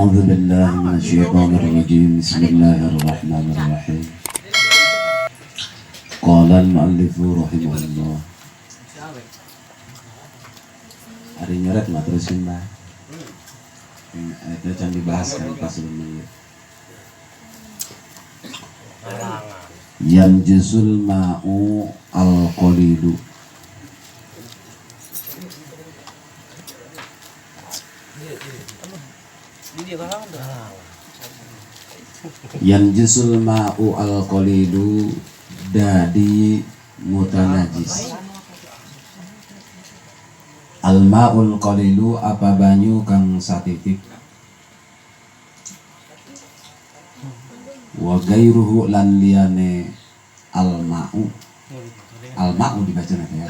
أعوذ بالله من الشيطان الرجيم بسم الله الرحمن الرحيم قال المؤلف رحمه الله. Hari nyoret nggak terusin mbak? Itu yang dibahas kan pas sebelumnya. Yanjisul ma'u al-qalilu. Yanjisul ma'u al-qalilu dadi mutanajis. Al-ma'ul qalilu apa banyu kang satitik. Wa gairuhu lan liyane al-ma'u. Al-ma'u dibaca nanti ya.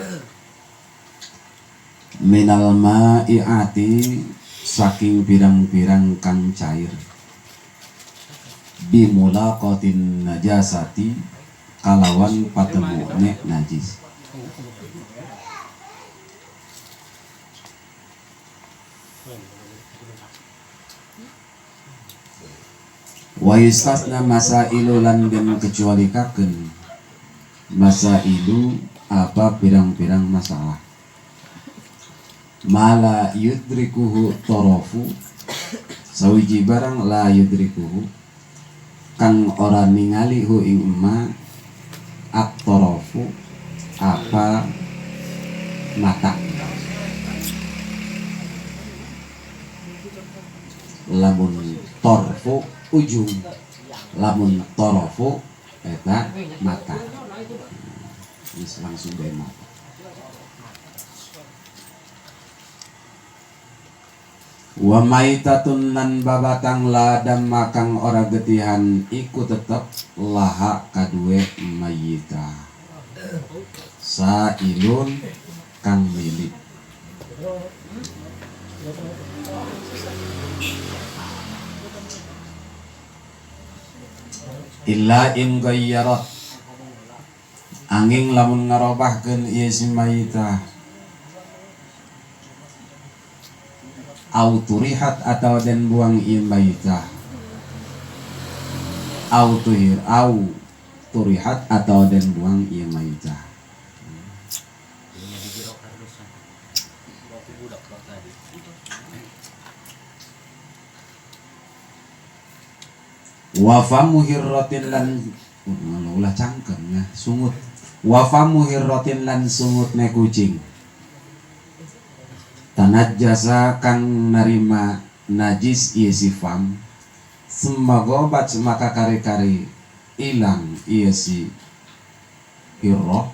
Minal ma'i'ati saking pirang-pirang kang cair. Bimulaqatin najasati kalawan patemune najis. Wa yustasna masailu lan den kecualikakeun masailu apa pirang-pirang masalah. Mala yudrikuhu torofu sawiji barang la yudrikuhu kang ora ningali hu ing ma at-torofu apa mata. Lamun torfu ujung, lamun torofu eta mata. Ini langsung dari mata. Wa maitatun nan babatang ladam makang ora getihan iku tetep laha kadue mayita. Sailun kang milik. Illa in gayyarat angin lamun ngarobahkeun ieu si mayita au turihat atau den buang ieu mayita au tuhir au turihat atau den buang ieu mayita. Wafamu hirrotin lan ulah cangkem ya sungut. Wafamu hirrotin lan sungut ne kucing. Tanat jasa kang narima najis ieu si fam. Semagobat maka kari-kari ilang ieu si hirro.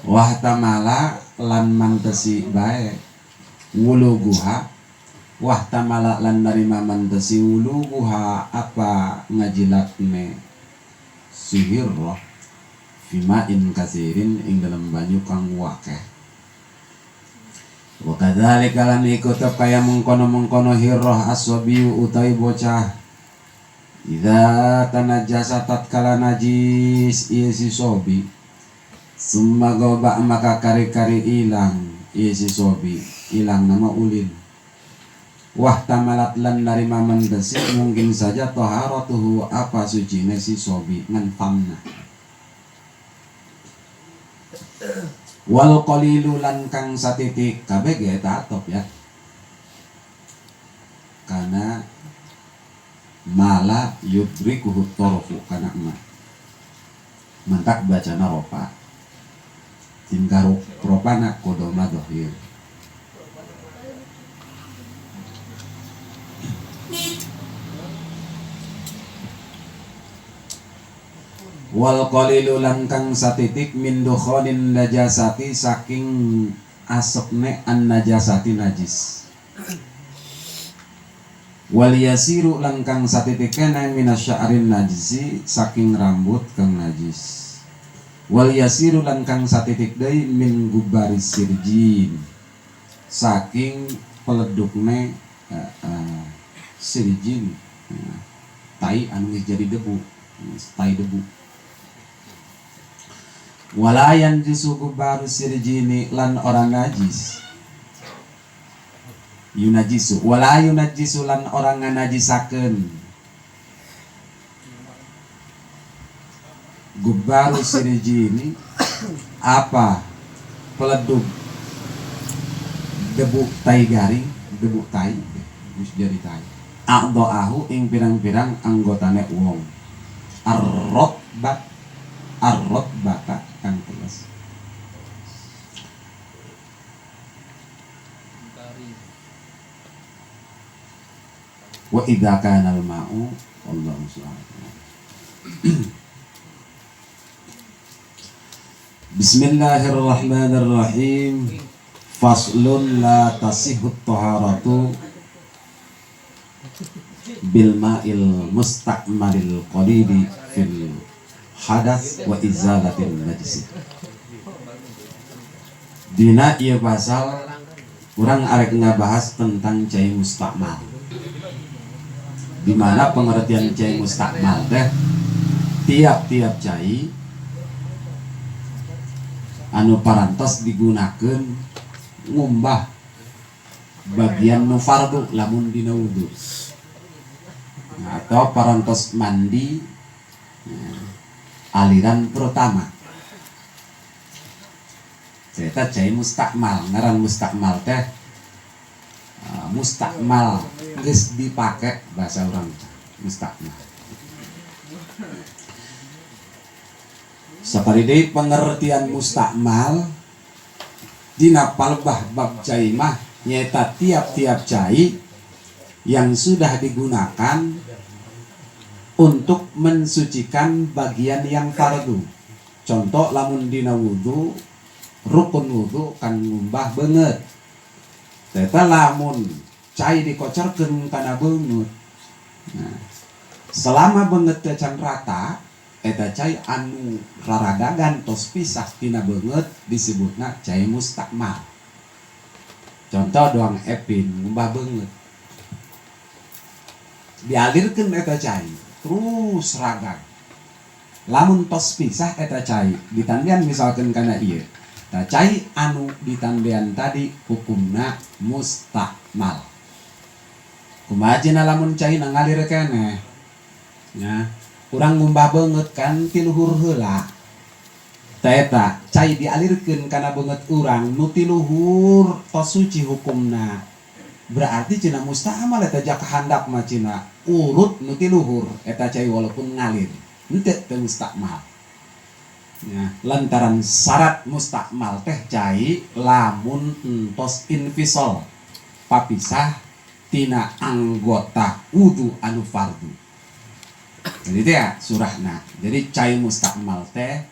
Wahtamala lan mantesi bae wuluguha. Wah tamala lan narima mantesi uluguha apa ngajilatne sihir roh fimain kasirin ing dalam banyu kang wakeh. Wa kadzalika lan ikut kaya mengkono-mengkono hirroh aswabiyu utai bocah idza tanajjasa tatkala najis ieu si sobi summa goba maka kari-kari ilang ieu si sobi ilang nama ulin. Wah tamalat lan narima mendesi mungkin saja toharatuhu apa sucine si sobi ngan famna. Wal qalilu lan kang satitik kabeh ge tatop ya. Karena mala yudrikuhu torofu kana ma. Mantak bacana ropa. Tinggal ropana kodoma dohir. Wal qalilu lan kang satitik min dukhanin najasati saking asepne an najasati najis. Wal yasiru lan kang satitik kana minasya'rin najisi saking rambut kang najis. Wal yasiru lan kang satitik deui min gubaris sirjin saking peledukne sirjin tai anu jadi debu, tai debu. Walayan jisuku baru sirjini lan orang najis yunajisu wala yunajisu lan orang nganajisakeun gubaru sirijini apa peledug debu tai garing debu tai gus jadi tai a'dha'ahu ing pirang-pirang anggotane wong arrotbata kang teles wa idza kana al-ma'u wallahu subhanahu. Bismillahirrahmanirrahim. Faslun la tasihut taharatu bil ma'il musta'malil qalili fil hadas wa izalatil najis. Dina ieu pasal urang arek ngabahas tentang cai musta'mal. Di mana pengertian cai musta'mal teh tiap-tiap cai anu parantos digunakeun ngumbah bagian nu fardu lamun dina wudu atau parantos mandi aliran pertama. Cerita cai mustakmal, ngaran mustakmal teh mustakmal geus dipake bahasa urang mustakmal. Saparidi pengertian mustakmal dina palbah bab cai mah nyaeta tiap-tiap cai yang sudah digunakan untuk mensucikan bagian yang fardu. Contoh lamun dina wudu, rukun wudu kan ngumbah beungeut. Eta lamun cai dikocorkeun kana beungeut. Nah, selama beungeut teh can rata, eta cai anu raradagan tos pisah tina beungeut disebutna cai mustakmal. Contoh doang epin ngumbah beungeut. Dialirkeun eta cai terus ragag. Lamun tos pisah eta cai ditandian misalkeun kana ieu. Tah cai anu ditandian tadi hukumna mustakmal. Kumaha cenah lamun cai ngalir keneh. Nya, urang ngumbah beungeut kan ti luhur heula. Tah eta cai dialirkeun kana beungeut urang nu ti luhur tos suci hukumna. Berarti cenah mustakmal eta jak handap mah cenah urut nu ti luhur eta cai walaupun ngalir. Henteu teu mustakmal. Ya, lantaran syarat mustakmal teh cai lamun entos infisol papisah tina anggota wudu anu fardu. Jadi teh ya surahna. Jadi cai mustakmal teh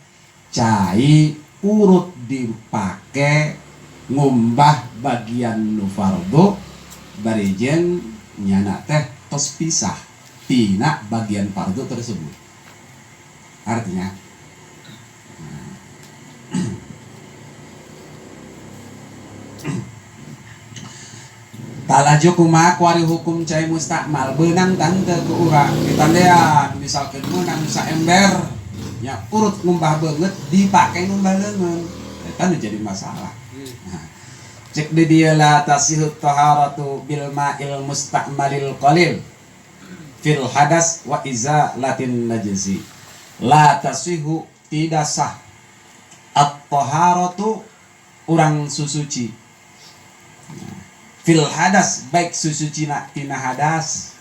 cai urut dipake ngumbah bagian nu fardu bari jeung nyana teh tos pisah tina bagian fardu tersebut. Artinya talaju kumaha kuari hukum cai mustakmal beunang tante ke urang ditandean misalkeun meunang saember nya urut ngumbah beungeut dipake ngumbah leungeun eta nu jadi masalah. Nah, cek di dieu la tasihut taharatu bil ma'il mustakmalil qalil fil hadas wa izalatin najisi. La tasihu tidak sah at-taharatu urang susuci fil hadas baik susucina tina hadas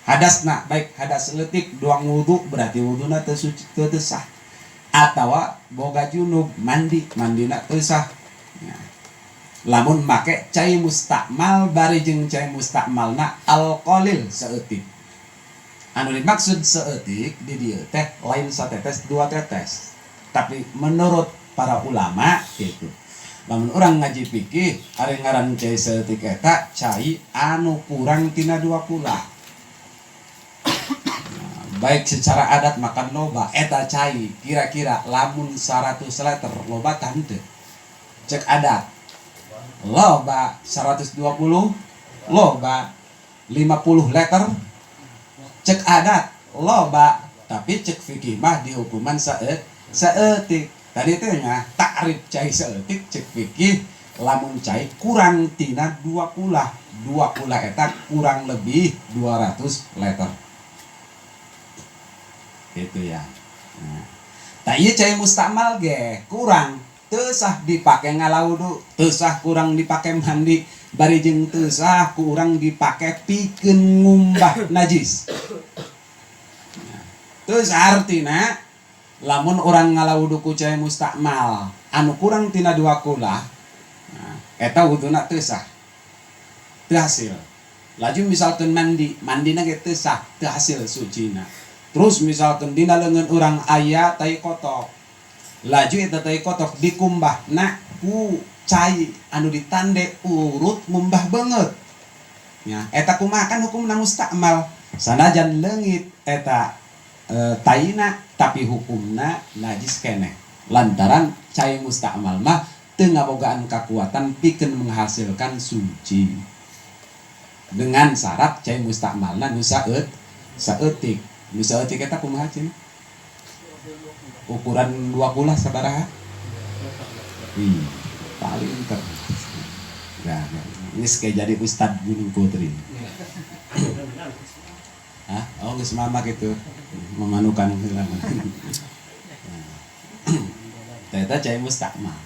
hadasna baik hadas leutik doang wudu berarti wuduna teu suci teu sah atawa boga junub mandina teu sah. Ya. Lamun make cai mustakmal bari jeung cai mustakmalna alqalil saeutik. Anu dimaksud saeutik di dieu teh lain satetes dua tetes. Tapi menurut para ulama gitu. Lamun urang ngaji fikih ari ngaran cai saeutik eta cai anu kurang tina 2 kula. Nah, baik secara adat makan loba eta cai kira-kira lamun 100 liter loba tah henteu. Cek adat loba 120 loba 50 liter cek adat loba tapi cek fikih mah dihukuman saeutik. Tadi teh nya takrif cai saeutik cek fikih lamun cai kurang tina 2 kula 20 eta kurang lebih 200 liter. Itu ya. Nah, tak iya cai mustakmal ge kurang teu sah dipake ngalaudu, teu sah kurang dipake mandi, bari jeung teu sah kurang dipake pikeun ngumbah najis. Teu artina lamun orang ngalaudu ku cai mustakmal anu kurang tina 2 kula, nah, eta wuduna teu sah. Teu hasil. Laju misalkan mandina ge teu sah, teu hasil sucina. Terus misalkan dina leungeun urang aya tai kotok. Laju eta tai kotok dikumbahna ku cai anu ditande urut ngumbah beungeut. Nya, eta kumaha kan hukumna mustakmal. Sanajan leungit eta taina tapi hukumna najis keneh. Lantaran cai mustakmal mah teu ngabogaan kakuatan pikeun menghasilkan suci. Dengan syarat cai mustakmalna nu saeutik. Nu saeutik eta kumaha cenah? Ukuran 20 sabaraha? Paling ter. Nah, ini kayak jadi Ustad Gunung Putri. Hah? Oh, geus mama gitu. Memanukan heula. Eta cai mustakmal.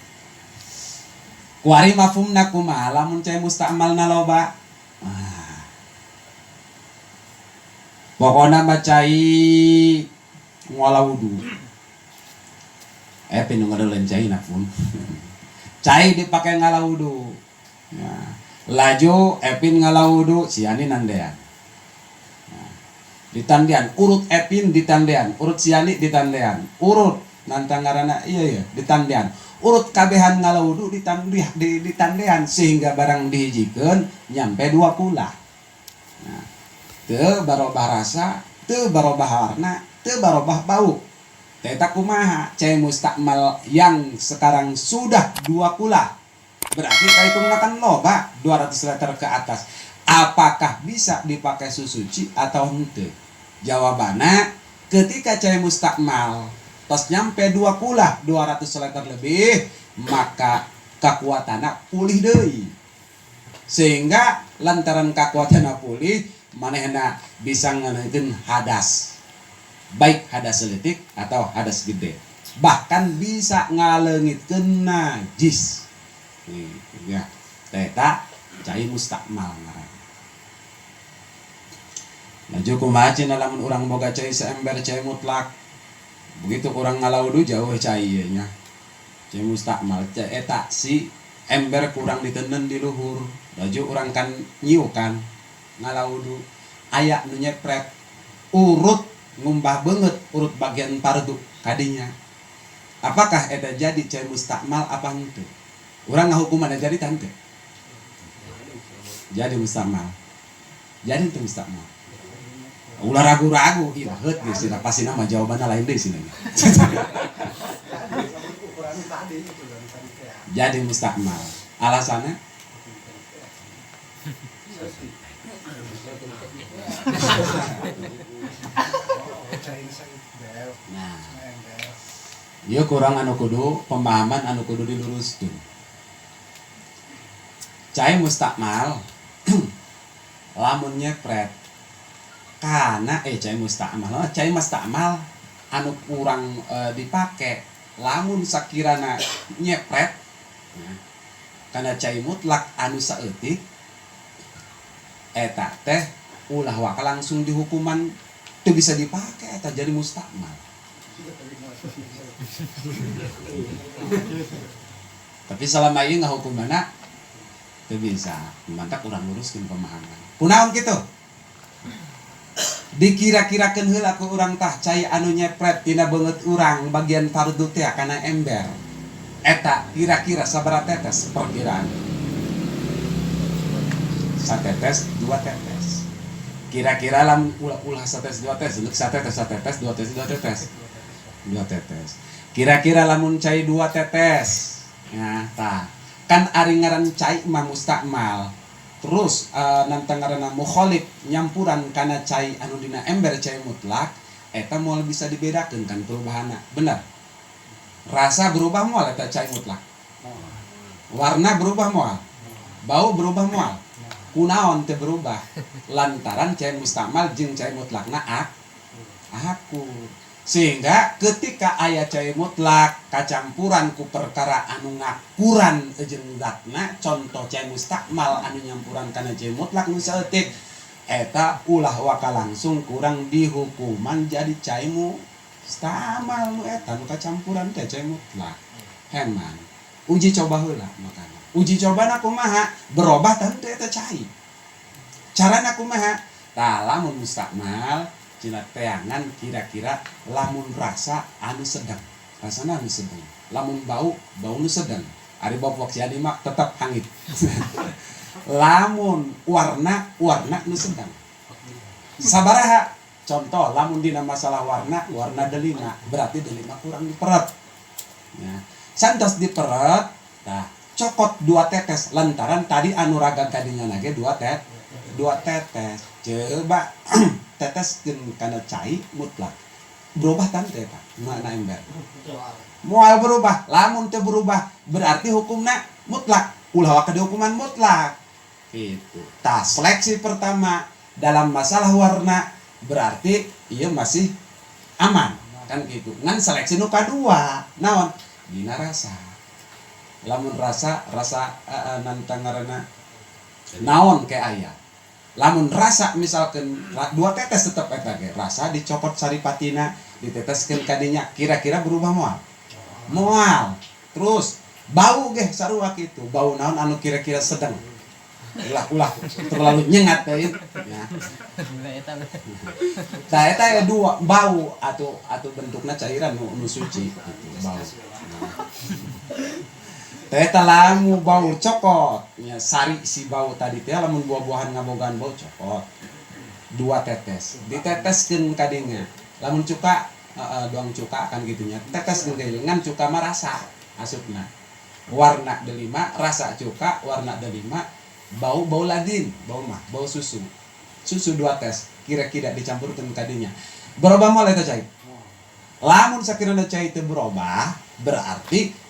Kuari mafhumna kumaha lamun cai mustakmalna loba? Pokona macai ngolah wudu. Pinu ngadeuleun cai na pun. Cai dipake ngalah wudu. Ya. Laju epin ngalah wudu siani nandean. Nah, ditandean urut epin ditandean, urut siani ditandean, urut nantangarana iya ditandean. Urut kabehan ngalah wudu ditandean sehingga barang dihijikeun nyampe 2 kula. Nah, teu barobah rasa, teu barobah warna, teu barobah bau. Eta kumaha cai mustakmal yang sekarang sudah 2 kula. Berarti kaitungna kan loba 200 liter ke atas. Apakah bisa dipakai susuci atau henteu? Jawabanna ketika cai mustakmal tos nyampe 2 kula 200 liter lebih, maka kakuatanna pulih deui. Sehingga lantaran kakuatanna pulih manehna bisa ngeuneukeun hadas. Baik hadas leutik atau hadas gede. Bahkan bisa ngaleungitkeun najis. Ya, eta cai mustakmal ngaranna. Laju kumaha cenah lamun urang boga cai seember cai mutlak. Begitu urang ngalaudu jauh cai ieu nya. Cai mustakmal eta si ember kurang diteuneun di luhur. Laju urang kan nyiukan ngalaudu aya nu nyepret urut ngumbah beungeut urut bagian pardu kadinya. Apakah eta jadi cai mustakmal apa henteu? Urang ngahukuman jadi tante. Jadi mustakmal. Jadi teu mustakmal. Ulah ragu-ragu, ieu heut geus cenah pasina mah jawabanna lain deui cenah. Jadi mustakmal. Alasanna? Nah, ieu kurang anu kudu pemahaman anu kudu diluruskeun. Cai mustakmal lamun nyepret kana cai mustakmal anu kurang dipake lamun sakirana nyepret kana cai mutlak anu saeutik eta teh ulah waka langsung dihukuman teu bisa dipake eta jadi mustakmal. Tapi selama ieu ngahukumanna teu bisa, mantap urang luruskeun pemahaman. Kunaon kitu? Dikira-kirakeun heula ku urang tah cai anu nyepret tina beungeut urang bagian fardu teh kana ember. Eta kira-kira sabaraha tetes perkiraan? Satetes, 2 tetes. Kira-kira lamun ulah satetes 2 tetes, leuk satetes 2 tetes. 2 tetes. Kira-kira lamun cai 2 tetes. Ya, tah. Kan ari ngaran cai mah mustakmal. Terus nantang ngaranna mukhalif nyampuran kana cai anu dina ember cai mutlak, eta moal bisa dibedakeun kan perubahanna. Bener. Rasa berubah moal eta cai mutlak. Warna berubah moal. Bau berubah moal. kunaon teu berubah lantaran cai mustakmal jeung cai mutlakna aku sehingga ketika aya cai mutlak kacampuran ku perkara anu ngakuran jeung zatna contoh cai mustakmal anu nyampuran kana cai mutlak nu saeutik eta ulah waka langsung kurang dihukuman jadi cai mustakmal nu eta nu kacampuran teh cai mutlak heman uji coba heula makana uji coba kumaha berubah teh eta cai carana kumaha tah lamun mustakmal cina teangan kira-kira lamun rasa anu sedang rasana anu sedang lamun bau nu sedang ari bau wak jadi mah tetap hangit lamun warna nu sedang sabaraha contoh lamun dina masalah warna delima berarti delima kurang diperet ya santos diperet tah cokot 2 tetes lantaran tadi anu raga kadinya lagi 2 tetes coba teteskeun kana cai mutlak berubah tan teh Pak mana ember moal berubah lamun teu berubah berarti hukumna mutlak ulah waka hukuman mutlak gitu tah seleksi pertama dalam masalah warna berarti ieu masih aman kan gitu ngan seleksi nu kadua naon dina rasa lamun rasa nantangarana naon ke aya lamun rasa misalkan 2 tetes tetep eta ge rasa dicopot saripatina diteteskeun kadinya kira-kira berubah moal terus bau ge sarua kitu bau naon anu kira-kira sedang ulah terlalu nyengat teh ya tah eta ya 2 bau atau bentukna cairan nu suci gitu bau Teta lamu bau cokot, ya sari si bau tadi teh lamun buah-buahan ngabogaan bau cokot. 2 tetes, diteteskeun kadinya. Lamun cuka, doang cuka kan gitunya. Teteskeun kadinya ngan cuka mah rasa asupna. Warna delima, rasa cuka, warna delima, bau ladin, bau susu. Susu 2 tes, kira-kira dicampurkeun kadinya. Berubah moal eta cai. Lamun sakirana cai teu berubah, berarti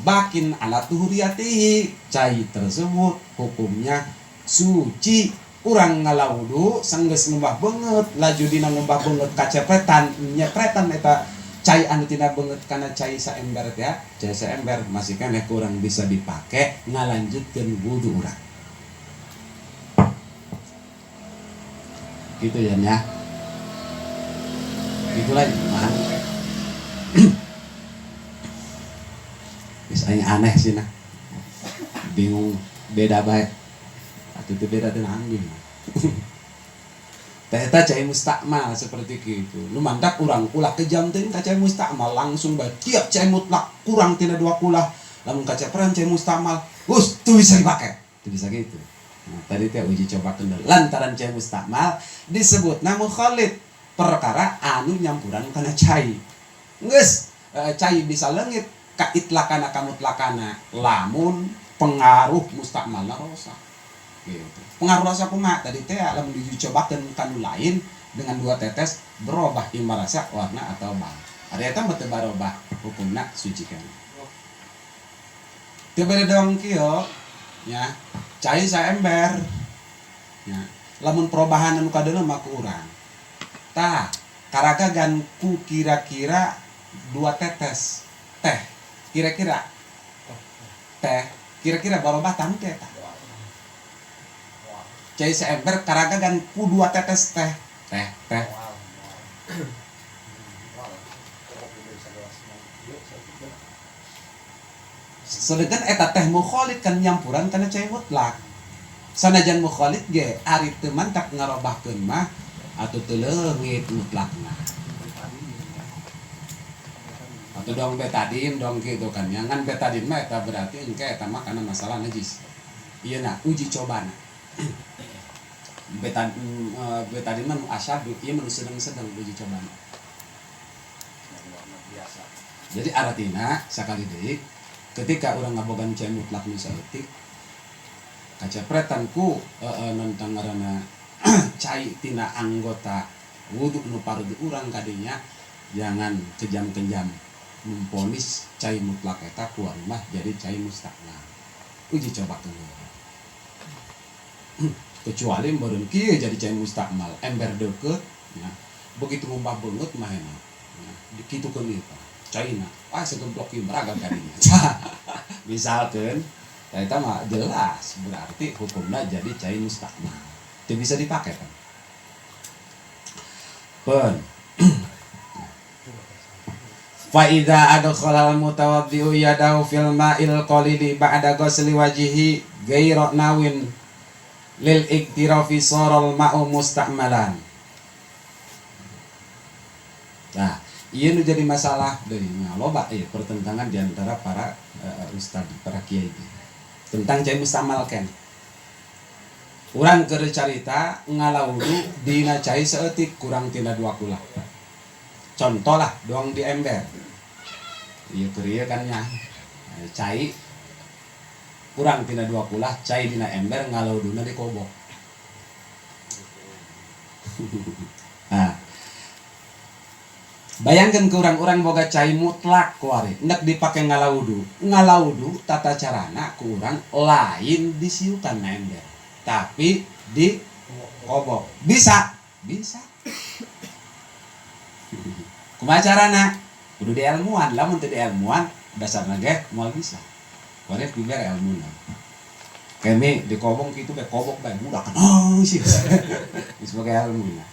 bakin ala tuhuriyatihi cai tersebut hukumnya suci urang ngalaudu sanggeus ngembah beungeut laju dina ngembah beungeut kacepretan nyepretan eta cai anu tina beungeut kana cai saember teh cai saember masih keneh kurang bisa dipake ngalanjutkeun wudu urang gitu ya nya itulah iman Misalnya aneh sih nah bingung beda baik atau itu beda dengan anjing ternyata cai mustakmal seperti itu lu mantap kurang ulah kejam teh cai mustakmal langsung baik tiap cai mutlak kurang tina 2 kulah lamun kacaperan cai mustakmal tuh bisa dipakai itu bisa gitu nah tadi teh uji coba kendal lantaran cai mustakmal disebut namu khalid perkara anu nyampuran kana cai geus cai bisa leungit kaitlakana kamutlakana lamun pengaruh mustakmalna rasa gitu. Pengaruh rasa kumaha tadi teh lamun dicobakeun kanu lain dengan 2 tetes berubah imma rasa warna atau bau. Ari eta mah teu barobah hukumna suci kan. Teu beda doang kieu nya cai saember. Ya, lamun perubahan anu kadeuna mah kurang. Tah karagagan ku kira-kira 2 tetes teh kira-kira barobah tanu teh eta cai saember karagagan ku 2 tetes teh sedangkan eta teh mukhalid kan nyampuran kana cai mutlak sanajan mukhalid ge ari teu mantak ngarobahkeun mah atuh teu leungit mutlakna atau dong betadin dong gitu kan yang betadin mah eta berarti engke eta mah kana masalah najis ieu na uji cobana betadin mah asab ieu mah sedang uji cobana jadi artinya sakali deui ketika urang ngabogan cai mutlak nu saeutik kacepretan ku nentang ngaranna cai tina anggota wudu nu pardu urang kadinya jangan kejam-kejam memponis cai mutlak eta keluar rumah jadi cai mustakmal uji coba dulu kecuali meureun kieu jadi cai mustakmal ember deukeut nya begitu ngumbah beungeut mah nya dikitukeun ieu caina segemplok ieu meraga kadinya misalkeun eta mah jelas berarti hukumna jadi cai mustakmal teu bisa dipake kan pun fa idza adkhala al-mutawaddi'u yadahu fil ma'il qalili ba'da ghusli wajhihi ghairu nawin lil iktirafi saral ma'u musta'malan. Nah, ieu nu jadi masalah deui loba ieu pertentangan di antara para ustad, para kiai tentang cai musta'malkeun. Urang keur carita ngalawudu dina cai saeutik kurang tina 2 kulah. Contoh lah doang di ember. Ieu keur ieu kan nya. Cai kurang tina 2 kulah, cai dina ember ngalawuduna di kobok. Nah. Bayangkeun ke urang-urang boga cai mutlak kuari, hendak dipake ngalawudu. Ngalawudu tata carana ku urang lain disiukan na ember, tapi di kobok. Bisa? Bisa. Kumaha carana? Kudu dielmuan, lamun teu dielmuan dasarna ge moal bisa. Kuari dibere elmuna. Kami di kobong kitu be kobok bae mudah kan. Oh sih. Geus boga elmuna.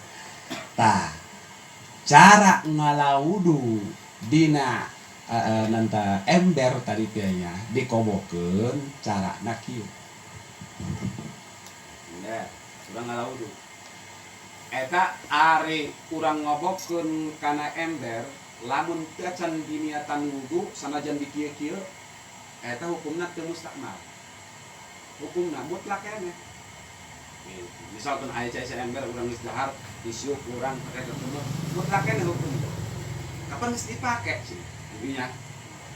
Tah, cara ngalawudu dina nanta ember tadi nya dikobokeun carana kieu. Nggak, urang ngalawudu. Eta ari urang ngobokeun kana ember lamun teu can diniatan wudu sanajan di kieu-kieu eta hukumna teu mustakmal. Hukumna mutlak keneh. Misalkan aya cai ember urang geus dahar disiuk urang pakai ketemu mutlak keneh hukumna. Kapan geus dipake sih? Intinya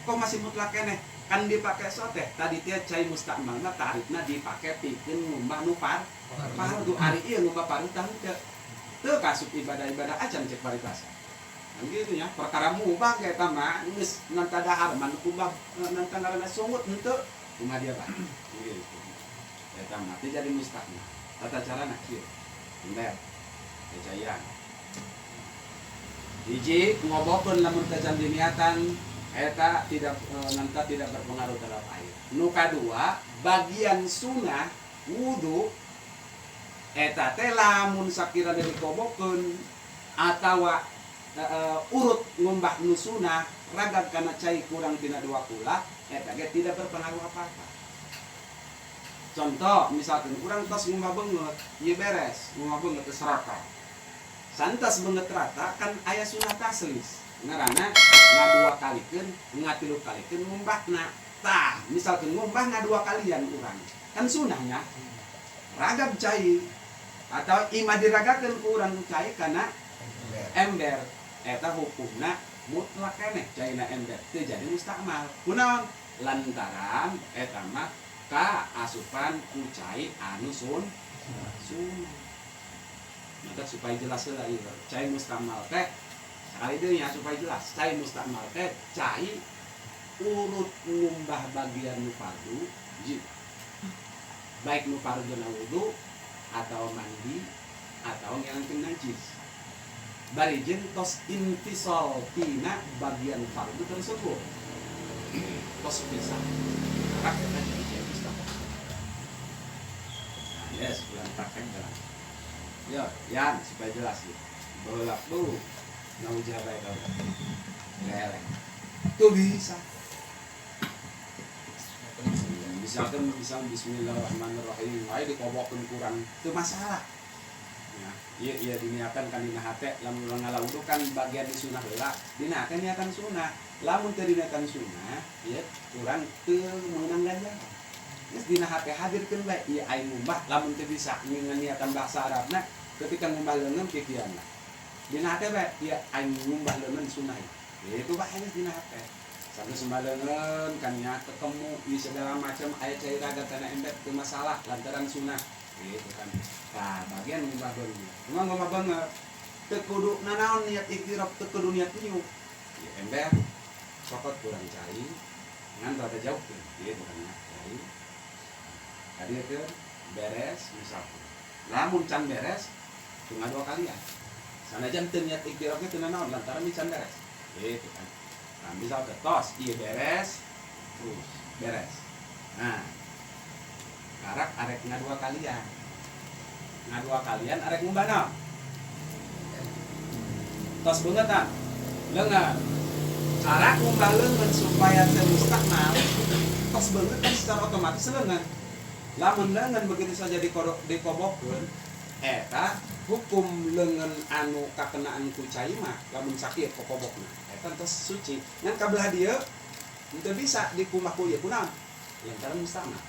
kok masih mutlak keneh? Kan dipake soteh tadi teh cai mustakmalna tarikna dipake pikeun ngumbah nu fardu ari ieu ngumbah fardu tah teu kasup ibadah-ibadah acan cek paritas. Kan kitu nya perkara mubah ge eta mah geus nanta dahar man kumbah nanta ngaranna sungut henteu kumaha dia Pak. Gitu. Eta mah teh jadi mustakmal. Tata carana kieu. Ember. Cairan. Hiji ngobokeun lamun teu can diniatan eta tidak nanta tidak berpengaruh terhadap air. Nu kadua bagian sunah wudu eta teh lamun sakira dikobokeun atawa urut ngumbah nu sunah ragad kana cai kurang tina 2 kulah eta ge tidak berpengaruh apa-apa. Contoh misalkan kurang tos ngumbah beungeut ieu beres ngumbah beungeut teh rata. Santas beungeut rata kan aya sunah taslis. Ngaranna ngadua kalikeun ngatilu kalikeun ngumbahna. Tah misalkan ngumbah ngadua kalian urang kan sunahnya ragab cai atau ima diragakeun ku urang cai kana ember eta hukumna mutlak keneh caina ember teu jadi mustakmal. Kunaon? Lantaran eta mah ka asupan ku cai anu sunah. Maka supaya jelas heula ieu cai mustakmal teh sakali deui nya supaya jelas cai mustakmal teh cai urut ngumbah bagian nu fardu baik nu fardu na wudu atau mandi atau ngilangkeun najis. Bari jeung tos intisal tina bagian fardu tersebut. Tos bisa. Pakai tadi cai mustakmal. Yes, bulan pakai jalan. Yo, yan supaya jelas ya. Baheula tuh naujar bae kau. Leleng. Tuh bisa. Misalkan bismillahirrahmanirrahim wae dikobokeun kurang teu masalah. Ya, ieu diniatan kan dina hate lamun ngalawudu kan bagian di sunah heula, dina kan niatan sunah. Lamun teu diniatan sunah, ieu kurang teu meunang ganjaran. Geus dina hate hadirkeun bae ieu aing ngumbah lamun teu bisa niatan bahasa Arabna ketika ngumbah leungeun kikieuanna. Dina hate bae ieu aing ngumbah leungeun sunah. Itu bae geus dina hate. Sampai sembalengan kan nya ketemu di segala macam aya cai raga tanah ember teu masalah lantaran sunah gitu kan. Nah, bagian ngumbah beungeut. Cuma ngumbah beungeut teu kudu nanaon niat iktiraf teu kudu niat niup. Ya ember sokot kurang cai ngan rada jauh gitu kan ya. Cai. Hadir ke beres misalkan lamun can beres tengah 2 kalian sanajan teu niat iktirafnya teu naon lantaran di can beres gitu kan. Nah misal tos ieu beres terus beres. Nah karak arek ngadua kalian arek ngumbah naon tos beungeut tah leungeun cara ngumbah leungeun supaya teu mustakmal tos beungeut kan secara otomatis leungeun. Lamun leungeun begitu saja dikobokeun eta hukum leungeun anu kakenaan ku cai mah lamun sakieu kokobokna eta tos suci ngan kabelah dieu teu bisa dikumah ku ieu kunaon lantaran mustakmal.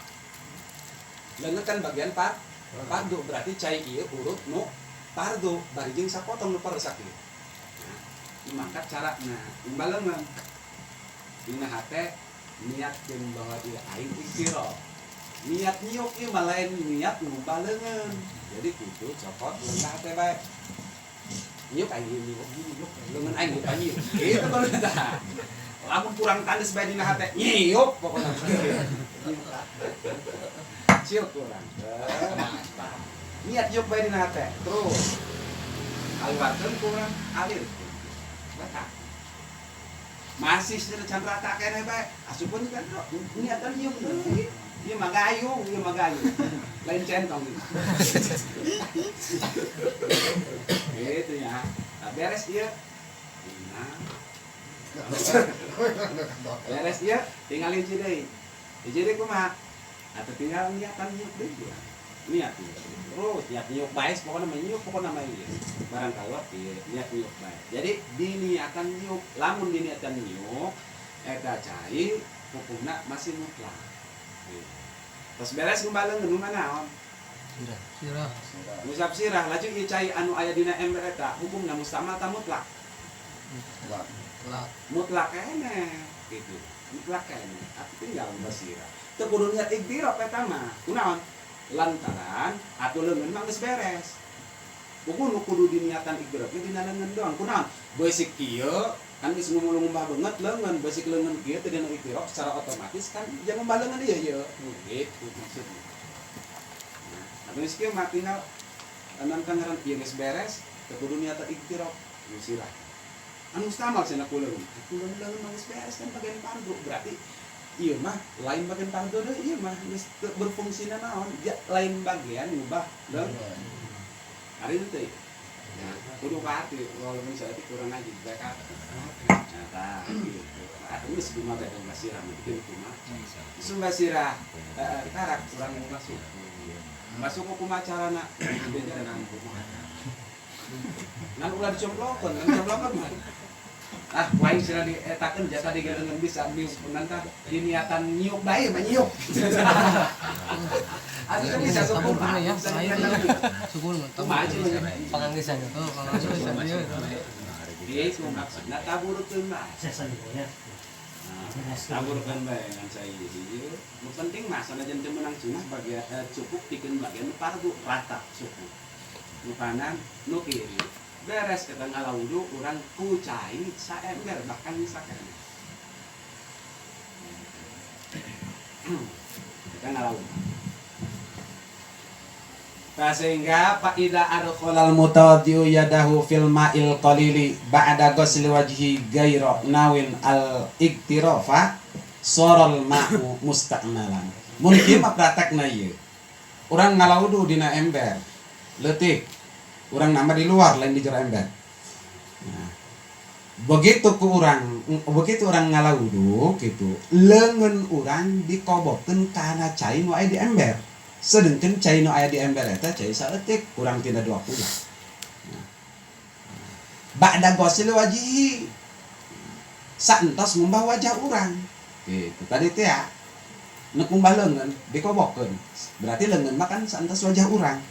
Leungeun kan bagian pardu berarti cai ieu urut nu pardu bari jeung sapotong nu parusak ieu. Nah, maka carana ngumbah leungeun dina hate niatkeun bahwa ieu aing iktiraf. Niat nyiuk ieu mah lain niat ngumbah leungeun. Jadi kudu copot leungeun hate bae. Nyiuk aing nyiuk leungeun aing lupa nyiuk. Kitu baru tah. Lamun kurang tandes bae dina hate nyiuk pokona. Ciuk kurang. Niat nyiuk bae dina hate. Terus aliwarkeun kurang alir. Bata. Masih can rata keneh bae. Asupun kan niatan nyiuk deui. Ieu mah gayung. Lain centong. Gitu ya. Nah, beres ieu. Nah. Beres ieu tinggal hiji deui. Hiji deui kumaha? Atuh tinggal niatan nyiuk deui. Niat. Terus niat nyiuk bae pokona mah nyiuk pokona mah ieu. Barang kalot ieu niat nyiuk bae. Jadi diniatan nyiuk, lamun diniatan nyiuk eta cai hukumna masih mutlak. Terus beres ngumbah leungeun nu naon? Sirah. Musab sirah laju ieu cai anu aya dina ember eta hukumna mustamal ta mutlak? Mutlak keneh gitu. Mutlak keneh. Tapi tinggal ngumbah sirah. Teu kudu niat iktiraf eta mah. Kunaon? Lantaran atuh leungeun mah geus beres. Pokoknya kudu diniatan iktirafnya dina leungeun doang. Kunaon? Beusi kieu kan geus ngumbah beungeut leungeun, beusi leungeun kieu teh dina iktiraf secara otomatis kan jangan ngumbah leungeun ieu. Gitu maksudnya. Nah, geus kieu mah tinggal anan kangaran ieu geus beres, teu kudu niatan iktiraf. Sirah. Anu mustamal cenah kuleun. Kuleun mah geus beres kan bagian pardu. Berarti ieu mah lain bagian pardu deui ieu mah geus berfungsina naon? Lain bagian ngubah leungeun. Ari teh. Ya, kudu hati kalau misalnya kurang aja backup. Nah, gitu. Aku geus kumaha bae dengan sirah mungkin kumaha. Sumba sirah karak kurang masuk. Masuk ku kumaha carana? Bejaran kumaha. Nan ulah dicomplokkeun, mah. Ah, wae sirah dietakeun jasa digelengan bisa niuk nanti diniatan nyiuk bae mah nyiuk. Asli bisa syukur ya, saya syukur mantap. Panganggesan itu, panganggesan dia. Dia itu maksudna taburkeun mah. Taburkeun bae ngan saya ieu. Nu penting mah sanajan teu meunang cenah bagian cukup pikeun bagian pardu rata cukup. Nu kanan, nu kiri. Beres kita ngalaudu urang kucai saember bahkan sakeneh. Kita ngalaudu. Sehingga faida adkhalal mutawaddi'u yadahu fil ma'il qalili ba'da ghusli wajhi ghairu nawin al iktirafa saral ma'u musta'malan. Mungkin mah praktekna ieu. Urang ngalaudu dina ember. Leutik. Urang nama di luar lain di jero ember. Nah, begitu urang ngalaudu gitu, leungeun urang dikobokeun kana cai nu aya di ember. Sedengkeun cai nu aya di ember eta cai saeutik kurang tina 20. Nah. Ba'da ghusli wajhi. Saentos ngumbah wajah urang. Gitu tadi teh ya. Nek ngumbah leungeun dikobokeun. Berarti leungeun mah kan saentos wajah urang.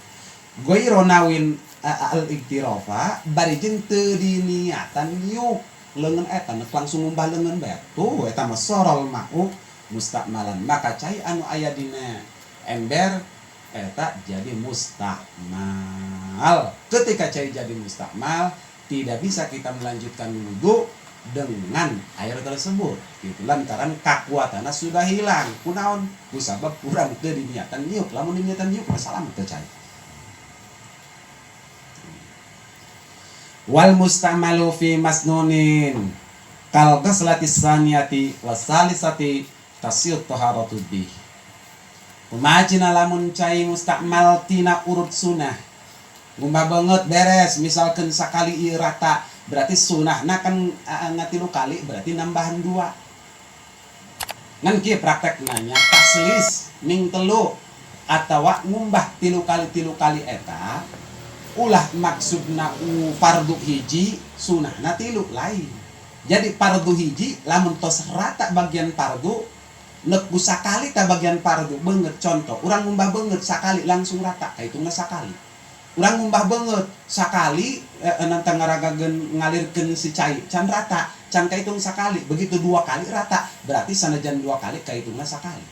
Ghairu nawin al-iktirafa bari jeung teu diniatan nyiuk leungeun eta nek langsung ngumbah leungeun bae. Tuh eta mah sorol ma'u mustaqmalan. Maka cai anu aya dina ember eta jadi mustakmal. Ketika cai jadi mustakmal, tidak bisa kita melanjutkan wudu dengan air tersebut gitu, lantaran kekuatannya sudah hilang kunaon kusabab kurang teu diniatan niup, lamun diniatan niup masalah teu cai. Wal mustamalu fi masnunin kal ghaslati saniyati wasalisati tasiyut taharatu bih. Umajina lamun cai mustakmal tina urut sunnah ngumbah banget beres misalkan sakali ieu rata berarti sunnahna kan ngatilu kali berarti nambahan 2 ngan kieu praktek nanya taslis ning 3 atawa ngumbah 3 kali eta ulah maksudna fardu hiji sunnahna 3 lain. Jadi fardu hiji lamun tos rata bagian fardu nek sakali ta bagian fardu beungeut contoh urang ngumbah beungeut sakali langsung rata kaitungna sakali. Urang ngumbah beungeut sakali nantang ngaragageun ngalirkeun si cai can rata can kaitung sakali begitu 2 kali rata berarti sanajan 2 kali kaitungna sakali.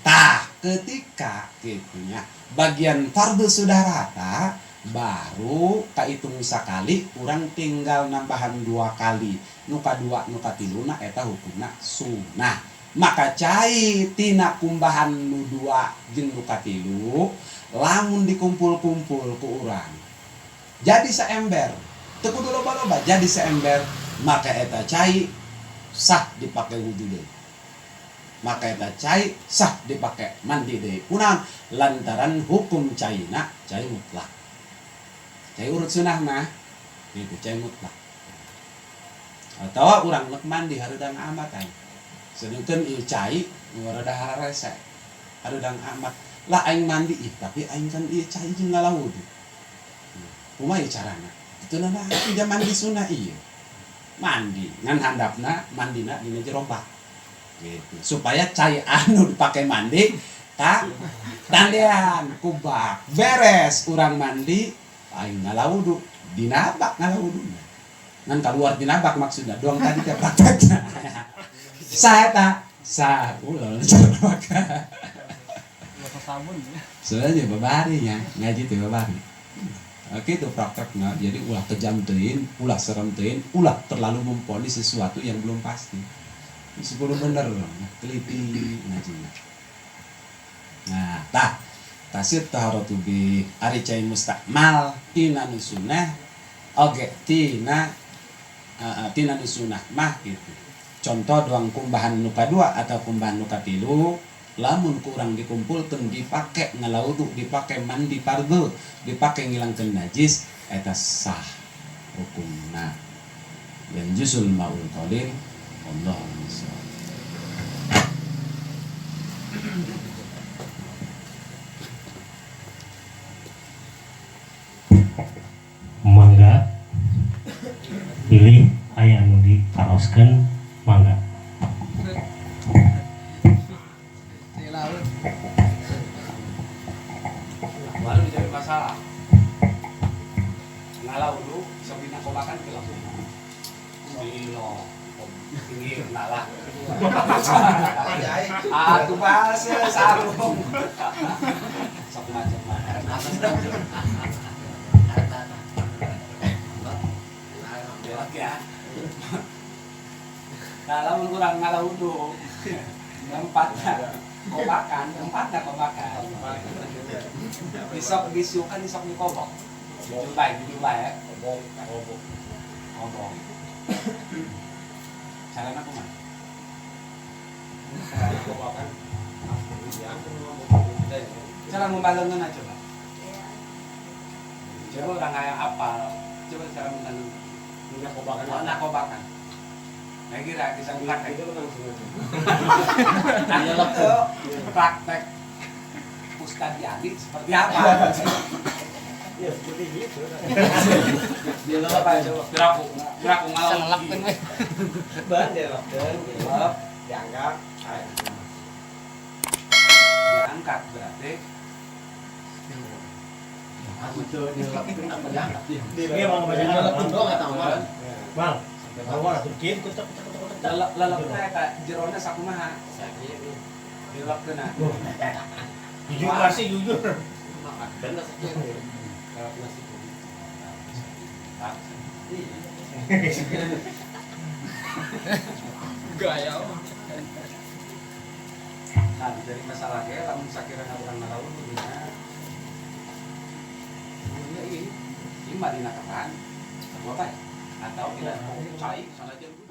Tah ketika kitunya bagian fardu sudah rata baru kaitung sakali urang tinggal nambahan 2 kali nuka 2 nuka 3 eta hukumna sunnah. Maka cai tina kumbahan nu 2 jeung nuka 3 lamun dikumpul-kumpul ku urang jadi seember teu kudu loba-loba jadi seember maka eta cai sah dipake wudu deui, maka eta cai sah dipake mandi deui. Kunaon? Lantaran hukum caina cai mutlak. Cai urut sunah mah itu cai mutlak. Atawa urang nek mandi hareuda ngaamatan sedangkan ieu cai nu rada hararese hareuda amat lah aing mandi tapi aing kan ieu cai jeung ngalaud. Kumaha ieu carana? Itu nama tidak mandi sunnah ieu. Mandi ngan handapna mandina dina jero bak. Gitu. Supaya cai anu dipake mandi tak tandean ku bak. Beres urang mandi aing ngalaud dina bak ngalauduna. Ngan kaluar dina bak maksudna doang tadi teh praktekna. Saha eta? Sah ulah cara sabun soalnya babari ya ngaji teh babari kitu praktekna. Jadi ulah kejam teuing ulah serem teuing ulah terlalu memponis sesuatu yang belum pasti. Sepuluh bener teliti ngajina. Nah tah tasir taharatu bi ari cai mustakmal tina nu sunnah oge tina nu sunnah mah gitu. Contoh doang kumbahan nuka 2 atau kumbahan nuka 3 lamun kurang dikumpulkan dipake ngelaudu dipake mandi fardu dipake ngilangkeun najis eta sah hukumna. Dan jusul maul qalil Allah misal. Mangga pilih aya anu diparoskeun mangga. Baru jadi masalah. Ngalau dulu, sabina kobakan ke langsung. Bilo, pinggir nalah. Aku bahasa sarung. Sok macam-macam. Ya. Nah, lamun kurang ngalau dulu. Empatnya kobakan. Isok disukan isok dikobok. Dijulai ya. Kobok. Caranya kumaha? Kobakan. Cara membalengkeun aja, Pak. Coba orang kayak apa? Coba cara membalengkeun. Kobakan. Nah kira bisa praktek itu ada praktek Ustadz Yadi seperti apa? Ya seperti itu. Dia apa coba? Geraku malam. Ban diangkat, diangkat berarti. Aku coba diangkat apa diangkat? Dia mau diangkat doang atau apa? Mal. Awal Turkin kucak lalapna eta jerona sakumaha? Dilapkeuna. Jujur masih jujur. Bener saja. Lalapna sih. Gaya. Nah, jadi masalah kayak lamun sakira orang nalaun dunia. Ini mah dina kapan? Apa? Atau tidak cai sana jeung